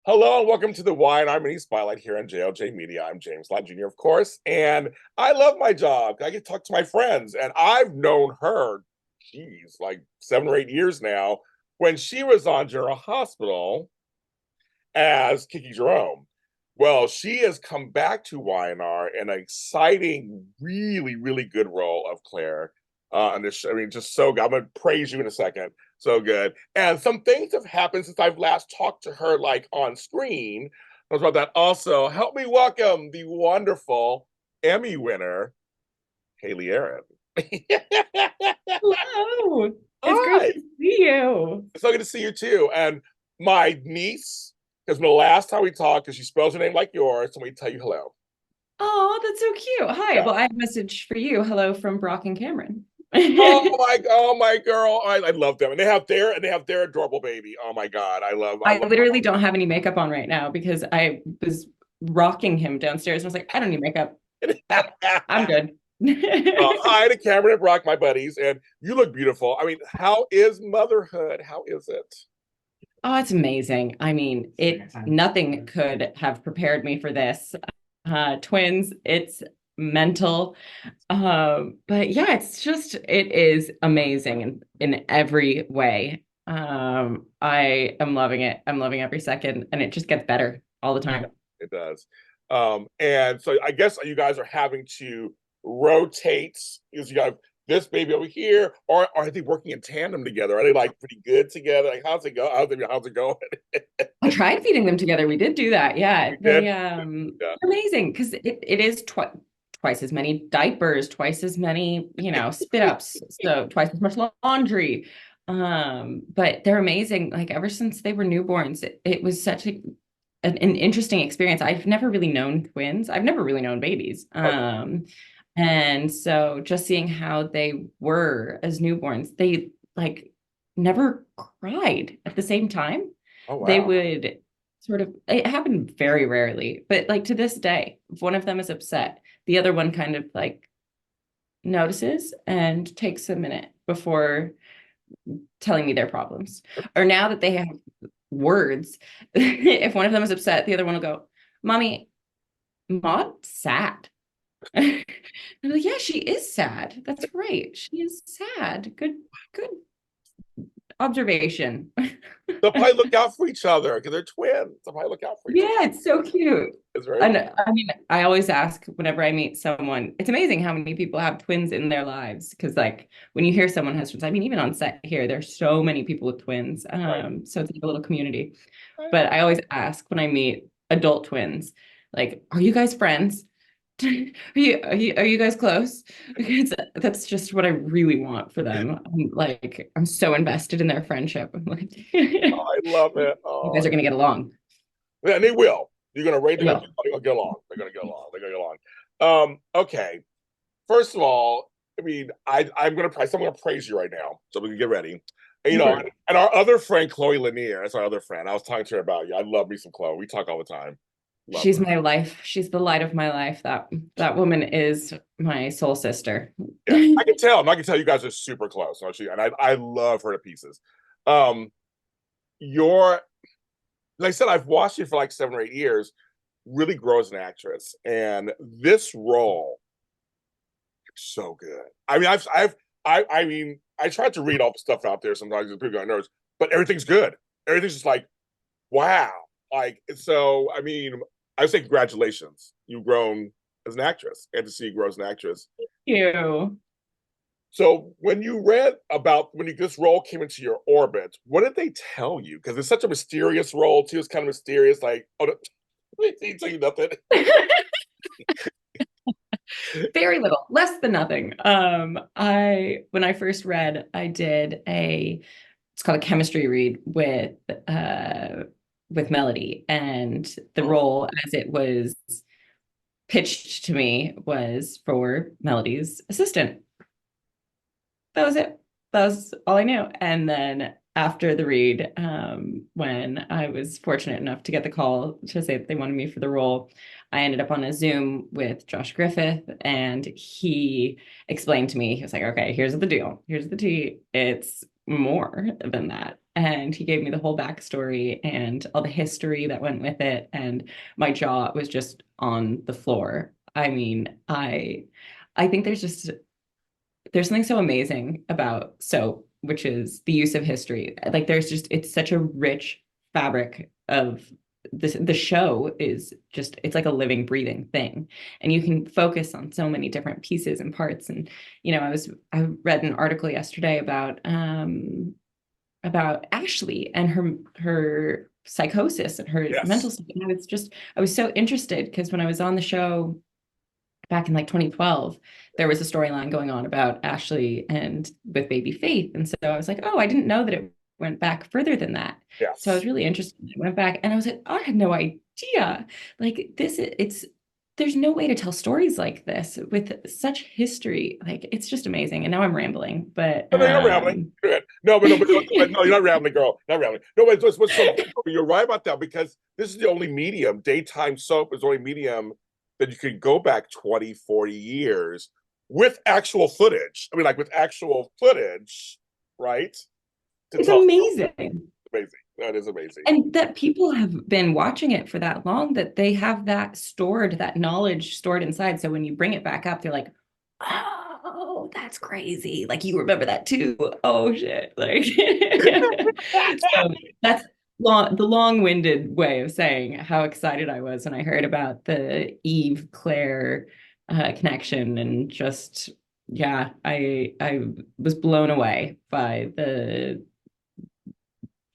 Hello and welcome to the Y&R Mini Spotlight here on JLJ Media. I'm James Lott Jr., of course, and I love my job. I get to talk to my friends, and I've known her, geez, like 7 or 8 years now, when she was on General Hospital as Kiki Jerome. Well, she has come back to Y&R in an exciting, really, really good role of Claire. And this, I mean, just so good. I'm gonna praise you in a second. So good. And some things have happened since I've last talked to her, like on screen. I was about that. Also, help me welcome the wonderful Emmy winner, Hayley Erin. Hello. It's great to Hi. see you. So good to see you too. And my niece, because the last time we talked, because she spells her name like yours, so let me tell you hello. Oh, that's so cute. Hi. Yeah. Well, I have a message for you. Hello from Brock and Cameron. Oh my girl. I love them. And they have their adorable baby. Oh my God. I I love literally don't have any makeup on right now because I was rocking him downstairs. And I was like, I don't need makeup. them. I'm good. Hi to Cameron and Brock, my buddies, and you look beautiful. I mean, how is motherhood? How is it? Oh, it's amazing. I mean, nothing could have prepared me for this. Twins, it's mental. But yeah, it is amazing in every way. I am loving it. I'm loving every second, and it just gets better all the time. It does. And so I guess you guys are having to rotate because you got this baby over here, or are they working in tandem together? Are they like pretty good together? Like, how's it go? How's it going? I tried feeding them together. We did do that. Yeah, You did? Yeah. amazing because it is twice as many diapers, twice as many, spit ups, so twice as much laundry. But they're amazing. Like ever since they were newborns, it was such an interesting experience. I've never really known twins. I've never really known babies. Okay. And so just seeing how they were as newborns, they like never cried at the same time. Oh They wow. would sort of, it happened very rarely, but like to this day, if one of them is upset, the other one kind of like notices and takes a minute before telling me their problems. Or now that they have words, if one of them is upset, the other one will go, Mommy, Maud's sad. I'm like, yeah, she is sad. That's right. She is sad. Good observation. They'll probably look out for each other because they're twins. They'll probably look out for each other. Yeah, it's so cute. It's very And fun. I mean, I always ask whenever I meet someone, it's amazing how many people have twins in their lives. Because like when you hear someone has twins, I mean, even on set here, there's so many people with twins. Right. So it's like a little community. But I always ask when I meet adult twins, like, are you guys friends? Are you guys close? Because that's just what I really want for them. I'm so invested in their friendship. I'm like, Oh, I love it. you Oh, guys are gonna get along. yeah, and they will. You're gonna rate. Well, They're gonna get along. They're gonna get along. They're gonna get along. Okay. First of all, I mean, I'm gonna praise you right now, so we can get ready. And, and our other friend Chloe Lanier, that's our other friend. I was talking to her about you. I love me some Chloe. We talk all the time. Love she's her. my life. She's the light of my life. That woman is my soul sister. Yeah, I can tell. I can tell you guys are super close. Aren't you? And I love her to pieces. Um, your like I said, I've watched you for like 7 or 8 years. Really grow as an actress, and this role so good. I mean, I mean, I tried to read all the stuff out there sometimes, and people got nervous, but everything's good. Everything's just like, wow. Like, so, I mean, I say congratulations. You've grown as an actress, and to see you grow as an actress. You. So, when you read about this role came into your orbit, what did they tell you? Because it's such a mysterious role too. It's kind of mysterious. Like, oh, they didn't tell you nothing. Very little, less than nothing. I when I first read, I did it's called a chemistry read with Melody, and the Oh, role as it was pitched to me was for Melody's assistant. That was it. That was all I knew. And then after the read, when I was fortunate enough to get the call to say that they wanted me for the role, I ended up on a Zoom with Josh Griffith, and he explained to me, he was like, okay, here's the deal. Here's the tea. It's more than that. and he gave me the whole backstory and all the history that went with it, and my jaw was just on the floor. I mean, I think there's something so amazing about soap, which is the use of history. Like there's just it's such a rich fabric of this. The show is just it's like a living, breathing thing, and you can focus on so many different pieces and parts. And I read an article yesterday about Ashley and her psychosis and her mental Yes. state. And I was so interested because when I was on the show back in like 2012, there was a storyline going on about Ashley and with baby Faith. And so I was like, oh, I didn't know that it went back further than that. So I was Yes. really interested. I went back and I was like, oh, I had no idea. Like it's there's no way to tell stories like this with such history. Like it's just amazing. And now I'm rambling, but No, you're not rambling. Go ahead. No, no, you're not rambling, girl. Not rambling. No, but what's so you're right about that because this is the only medium, daytime soap is the only medium that you can go back 20, 40 years with actual footage. I mean, like with actual footage, right? To it's tell amazing. amazing. That is amazing. And that people have been watching it for that long that they have that knowledge stored inside. So when you bring it back up, they're like, oh, that's crazy. Like you remember that too. Oh shit. Like so that's the long-winded way of saying how excited I was when I heard about the Eve Clare connection, and just yeah, I was blown away by the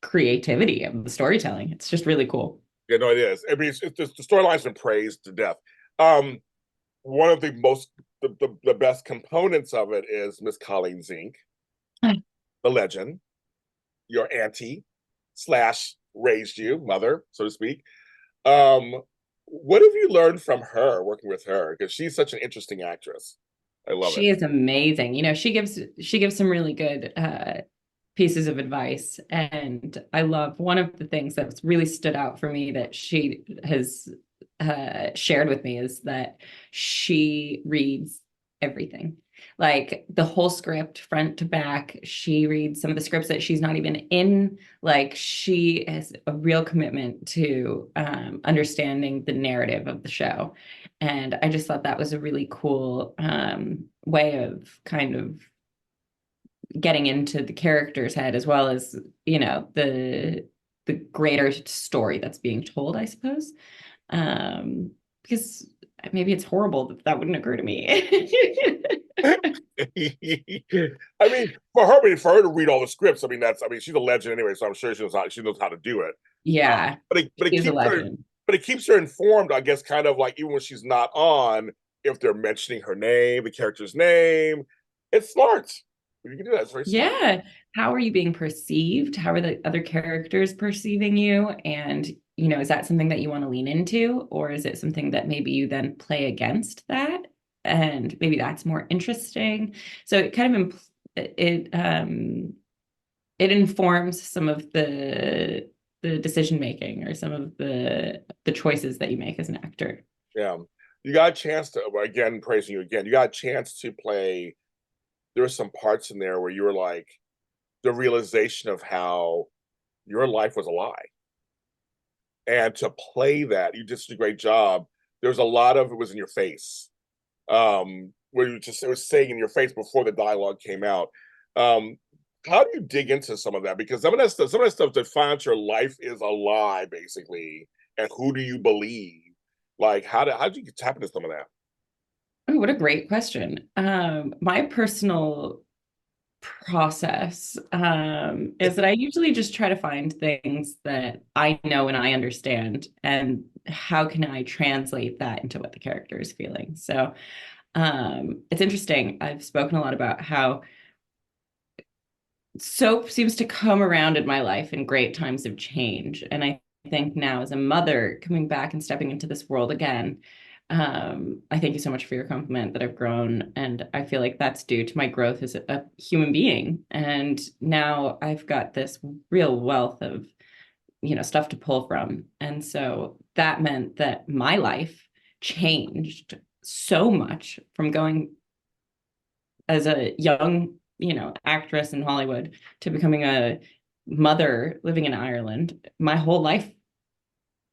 creativity of the storytelling. It's just really cool. Yeah, no, it is. I mean, the storyline's been praised to death. Um, One of the best components of it is Miss Colleen Zinc, the legend, your auntie slash raised you, mother, so to speak. Um, what have you learned from her working with her? Because she's such an interesting actress. I love it. She is amazing. She gives some really good pieces of advice, and I love one of the things that's really stood out for me that she has shared with me is that she reads everything. Like the whole script front to back, she reads some of the scripts that she's not even in. Like she has a real commitment to understanding the narrative of the show. And I just thought that was a really cool way of kind of getting into the character's head as well as, the greater story that's being told, I suppose. Because maybe it's horrible that wouldn't occur to me. For her to read all the scripts, I mean, she's a legend anyway, so I'm sure she knows how to do it. Yeah, But it she's a keeps her, legend. but it keeps her informed, I guess, kind of like even when she's not on, if they're mentioning her name, the character's name, it's smart. You can do that. It's very smart. Yeah. How are you being perceived? How are the other characters perceiving you? And, is that something that you want to lean into? Or is it something that maybe you then play against that? And maybe that's more interesting. So it kind of it informs some of the decision making or some of the choices that you make as an actor. Yeah, you got a chance to again praising you again. You got a chance to play. There were some parts in there where you were like the realization of how your life was a lie, and to play that, you just did a great job. There's a lot of it was in your face, where you just it was saying in your face before the dialogue came out. Um, how do you dig into some of that? Because some of that stuff defines your life is a lie, basically, and who do you believe? Like, how do you tap into some of that? Oh, what a great question. My personal process is that I usually just try to find things that I know and I understand, and how can I translate that into what the character is feeling. So it's interesting. I've spoken a lot about how soap seems to come around in my life in great times of change. And I think now, as a mother coming back and stepping into this world again, I thank you so much for your compliment that I've grown. And I feel like that's due to my growth as a human being. And now I've got this real wealth of, stuff to pull from. And so that meant that my life changed so much from going as a young, actress in Hollywood to becoming a mother living in Ireland, my whole life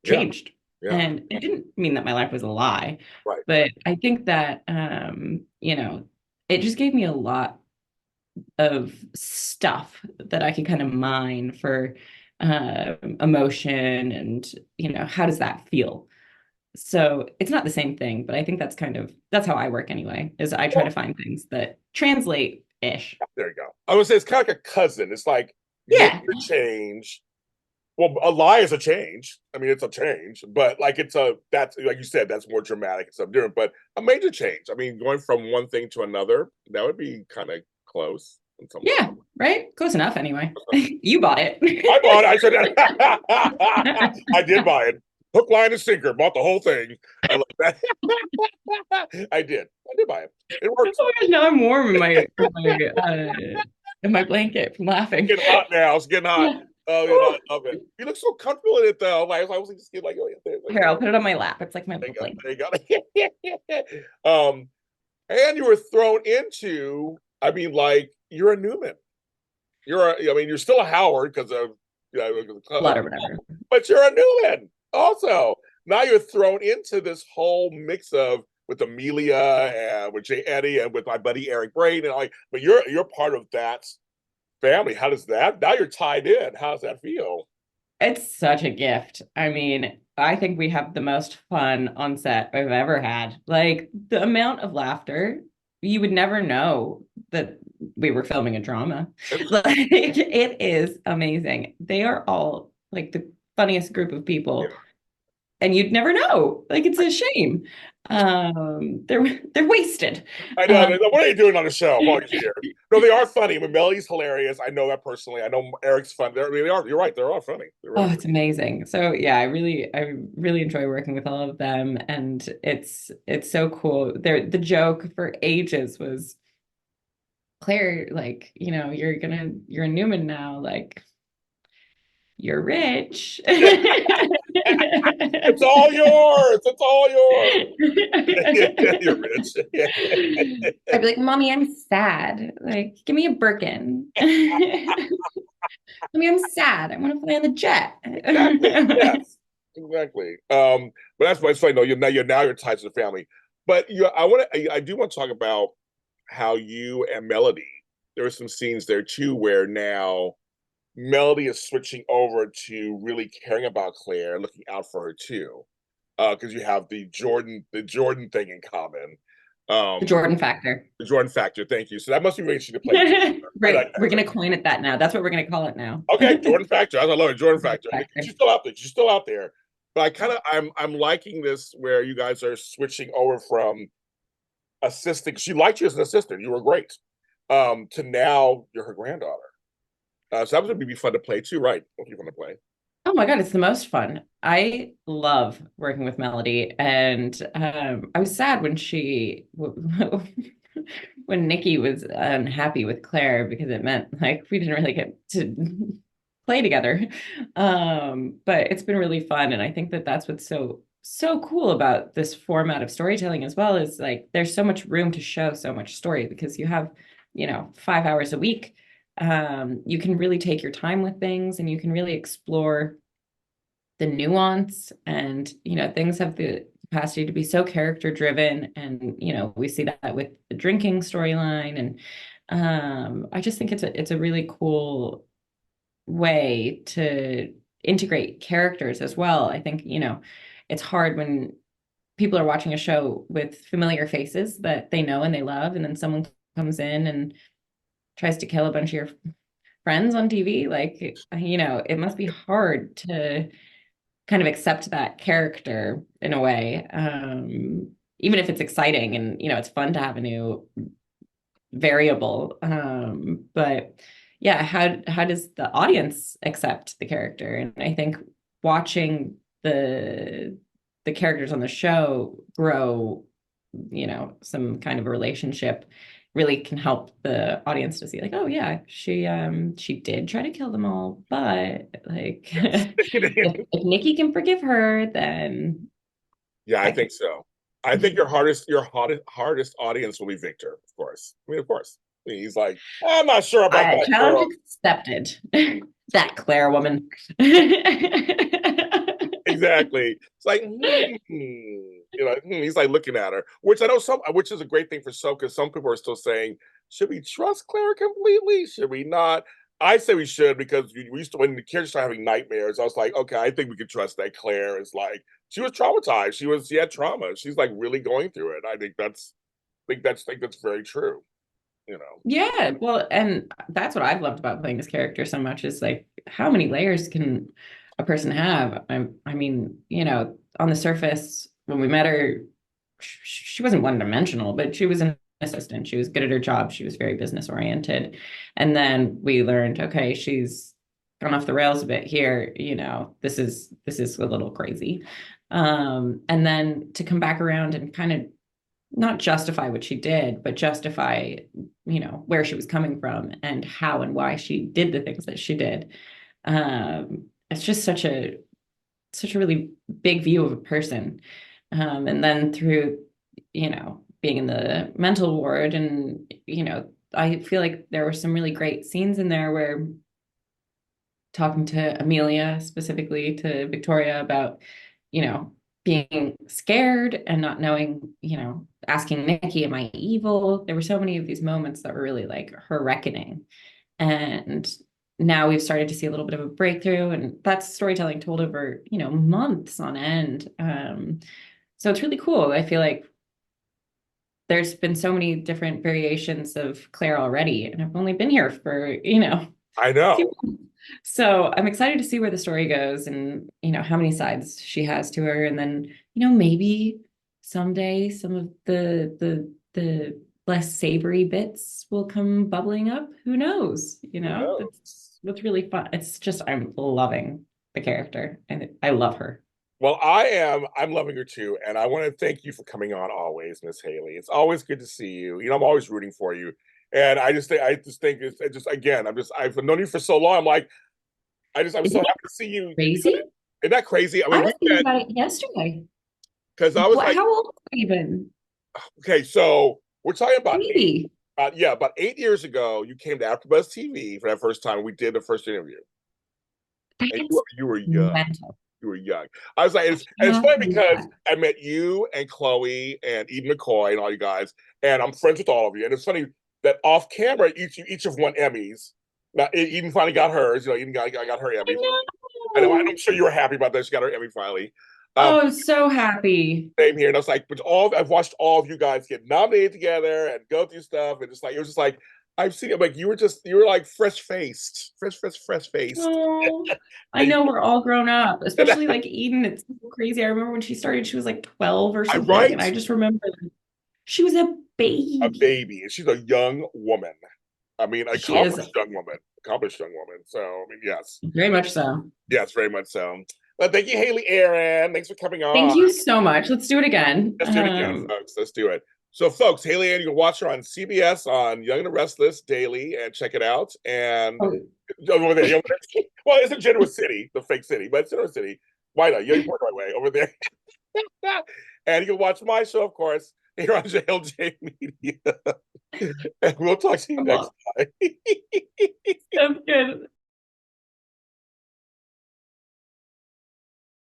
Yeah, changed. yeah, And it didn't mean that my life was a lie, right. but I think that it just gave me a lot of stuff that I could kind of mine for emotion and how does that feel? So it's not the same thing, but I think that's how I work anyway, is I try to Well, find things that translate ish. there you go. I would say it's kind of like a cousin. It's like major Yeah. change. Well, a lie is a change. I mean, it's a change, but like that's like you said, that's more dramatic and stuff different. But a major change. I mean, going from one thing to another, that would be kind of close in some way. Yeah, right. Close enough anyway. You bought it. I bought it. I said I did buy it. Hook, line, and sinker. Bought the whole thing. I love that. I did. I did buy it. It works. Oh my gosh, now I'm warm in my blanket from It's laughing. getting hot now. It's getting hot. Yeah. Oh, you know, I love it. You look so comfortable in it, though. Like I was just getting like, oh yeah, Here, I'll put it on my lap. It's like my there little you go. blanket. There you go. And you were thrown into. I mean, like you're a Newman. I mean, you're still a Howard because of, Blood or whatever. but you're a Newman also. Now you're thrown into this whole mix of with Amelia and with Jay Eddie and with my buddy Eric Brain and like, but you're part of that family. How does that? Now you're tied in. How does that feel? It's such a gift. I mean, I think we have the most fun on set I've ever had. Like the amount of laughter, you would never know that we were filming a drama. Like it is amazing. They are all like the funniest group of Yeah. people, and you'd never know. Like it's a shame. They're wasted. I know. Um, What are you doing on the show all these years? No, they are funny. I mean, Melody's hilarious. I know that personally. I know Eric's fun. I mean, they are. You're right. They're all funny. They're Oh, really it's amazing. So yeah, I really enjoy working with all of them, and it's so cool. The joke for ages was Claire, like, you're a Newman now, like you're rich. it's all yours. It's all yours. You're rich. I'd be like, Mommy, I'm sad. Like, give me a Birkin. Mommy, I'm sad. I want to fly on the jet. Exactly. Yes. Exactly. But that's why it's funny. No, you're tied to the family. But I do want to talk about how you and Melody. There are some scenes there too where now Melody is switching over to really caring about Claire, looking out for her too, because you have the Jordan thing in common. The Um, Jordan factor. the Jordan factor. Thank you. So that must be really interesting to play. I like Right. that. We're gonna coin it that now. That's what we're gonna call it now. Okay, Jordan Factor. I love it. Jordan Jordan Factor. factor. She's still out there. She's still out there. But I'm liking this where you guys are switching over from assisting. She liked you as an assistant. You were great. To now you're her granddaughter. So that was gonna be fun to play too, right? It'll be fun to play. Oh my God, it's the most fun. I love working with Melody, and I was sad when when Nikki was unhappy with Claire because it meant like we didn't really get to play together. But it's been really fun, and I think that that's what's so cool about this format of storytelling as well is like there's so much room to show so much story because you have 5 hours a week. You can really take your time with things and you can really explore the nuance and things have the capacity to be so character driven and we see that with the drinking storyline and I just think it's a really cool way to integrate characters as well. I think it's hard when people are watching a show with familiar faces that they know and they love and then someone comes in and tries to kill a bunch of your friends on TV, like, it must be hard to kind of accept that character in a way. Even if it's exciting and, it's fun to have a new variable. But yeah, how does the audience accept the character? And I think watching the characters on the show grow, some kind of a relationship really can help the audience to see like, oh yeah, she did try to kill them all, but like if Nikki can forgive her, then Yeah, I I think so. I think your hardest audience will be Victor, of course. I mean, of course. He's like, I'm not sure about that Challenge girl. accepted. That Claire woman. Exactly. It's like, he's like looking at her, which I know which is a great thing for some, because some people are still saying, should we trust Claire completely? Should we not? I say we should, because we used to, when the kids started having nightmares, I was like, okay, I think we can trust that Claire is like, she was traumatized. She had trauma. She's like really going through it. I think that's very true. You know. Yeah, well, and that's what I've loved about playing this character so much is like how many layers can a person have? I mean, on the surface, when we met her, she wasn't one-dimensional, but she was an assistant. She was good at her job. She was very business oriented. And then we learned, okay, she's gone off the rails a bit here, this is a little crazy. And then to come back around and kind of not justify what she did, but justify, where she was coming from and how and why she did the things that she did. It's just such a really big view of a person. And then through, being in the mental ward and, I feel like there were some really great scenes in there where talking to Amelia, specifically to Victoria about, being scared and not knowing, asking Nikki, am I evil? There were so many of these moments that were really like her reckoning. And now we've started to see a little bit of a breakthrough, and that's storytelling told over, months on end. So it's really cool. I feel like there's been so many different variations of Claire already, and I've only been here for, I know. few months. So I'm excited to see where the story goes and, how many sides she has to her. And then, maybe someday some of the less savory bits will come bubbling up. Who knows? Who That's knows? what's really fun. It's just I'm loving the character and I love her. Well, I'm loving her too. And I want to thank you for coming on always, Miss Hayley. It's always good to see you. I'm always rooting for you. And I just think it's just, again, I've known you for so long. I'm like, I'm so Isn't it happy to see you. crazy? Isn't that crazy? I I mean, we was thinking met about it yesterday. because I was What, like, how old are you even? okay, so we're talking about Baby. yeah, about 8 years ago, you came to AfterBuzz TV for that first time. We did the first interview, and That's you were young. mental. You were young. I was like, and it's Cannot funny believe because that. I met you and Chloe and Eden McCoy and all you guys, and I'm friends with all of you. And it's funny that off camera, each have won Emmys. Now Eden finally got hers. Eden got her I Emmy. I know. know. I'm sure you were happy about that. She got her Emmy finally. Um, Oh, I'm so happy. Same here. And I was like, but I've watched all of you guys get nominated together and go through stuff, and it was just like I've seen it. Like you were like fresh faced, fresh faced. Oh, I And know we're all grown up, especially like Eden. It's so crazy. I remember when she started, she was like 12 or I something. And right, I just remember she was a a baby. baby, and she's a young woman. I mean, She is accomplished young woman. So I mean, yes, very much so. yes, very much so. Well, thank you, Hayley Erin. Thanks for coming Thank on. you so much. Let's do it again. Let's do it again, folks. Let's do it. So, folks, Hayley Erin, you can watch her on CBS on Young and the Restless daily and check it out. And Oh, over there, well, it's in Genoa City, the fake city, but it's Genoa City. Why not? You're the right way over there. And you can watch my show, of course, here on JLJ Media. And we'll talk to you next well, time. sounds good.